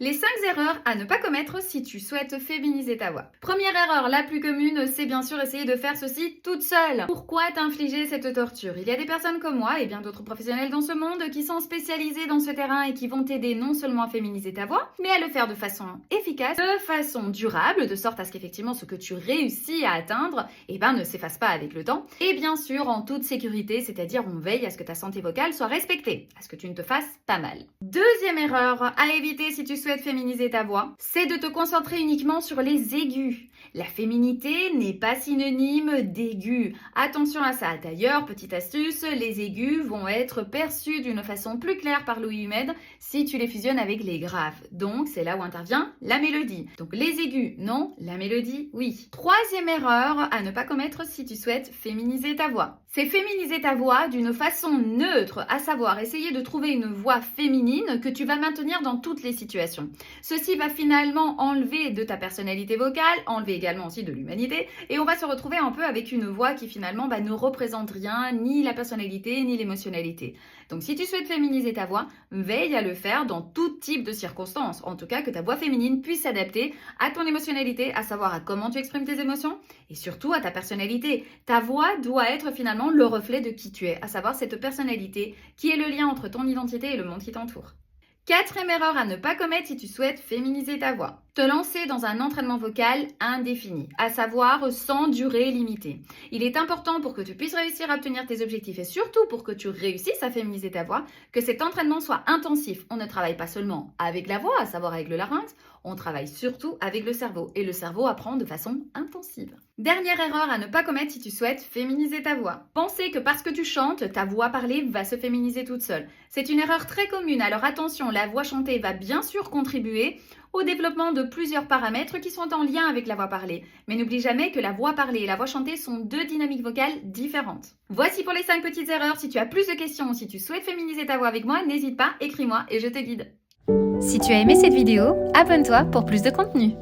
Les 5 erreurs à ne pas commettre si tu souhaites féminiser ta voix. Première erreur, la plus commune, c'est bien sûr essayer de faire ceci toute seule. Pourquoi t'infliger cette torture? Il y a des personnes comme moi et bien d'autres professionnels dans ce monde qui sont spécialisés dans ce terrain et qui vont t'aider non seulement à féminiser ta voix, mais à le faire de façon efficace, de façon durable, de sorte à ce qu'effectivement ce que tu réussis à atteindre, ne s'efface pas avec le temps. Et bien sûr en toute sécurité, c'est-à-dire on veille à ce que ta santé vocale soit respectée, à ce que tu ne te fasses pas mal. Deuxième erreur à éviter si tu souhaites féminiser ta voix, c'est de te concentrer uniquement sur les aigus. La féminité n'est pas synonyme d'aigu. Attention à ça. D'ailleurs, petite astuce, les aigus vont être perçus d'une façon plus claire par l'ouïe humaine si tu les fusionnes avec les graves. Donc, c'est là où intervient la mélodie. Donc, les aigus, non. La mélodie, oui. Troisième erreur à ne pas commettre si tu souhaites féminiser ta voix. C'est féminiser ta voix d'une façon neutre, à savoir essayer de trouver une voix féminine que tu vas maintenir dans toutes les situations. Ceci va finalement enlever de ta personnalité vocale, enlever également aussi de l'humanité, et on va se retrouver un peu avec une voix qui finalement ne représente rien, ni la personnalité, ni l'émotionnalité. Donc si tu souhaites féminiser ta voix, veille à le faire dans tout type de circonstances. En tout cas, que ta voix féminine puisse s'adapter à ton émotionnalité, à savoir à comment tu exprimes tes émotions, et surtout à ta personnalité. Ta voix doit être finalement le reflet de qui tu es, à savoir cette personnalité qui est le lien entre ton identité et le monde qui t'entoure. Quatrième erreur à ne pas commettre si tu souhaites féminiser ta voix. Te lancer dans un entraînement vocal indéfini, à savoir sans durée limitée. Il est important pour que tu puisses réussir à obtenir tes objectifs et surtout pour que tu réussisses à féminiser ta voix, que cet entraînement soit intensif. On ne travaille pas seulement avec la voix, à savoir avec le larynx, on travaille surtout avec le cerveau et le cerveau apprend de façon intensive. Dernière erreur à ne pas commettre si tu souhaites féminiser ta voix. Penser que parce que tu chantes, ta voix parlée va se féminiser toute seule. C'est une erreur très commune, alors attention, la voix chantée va bien sûr contribuer au développement de plusieurs paramètres qui sont en lien avec la voix parlée. Mais n'oublie jamais que la voix parlée et la voix chantée sont deux dynamiques vocales différentes. Voici pour les 5 petites erreurs. Si tu as plus de questions ou si tu souhaites féminiser ta voix avec moi, n'hésite pas, écris-moi et je te guide. Si tu as aimé cette vidéo, abonne-toi pour plus de contenu.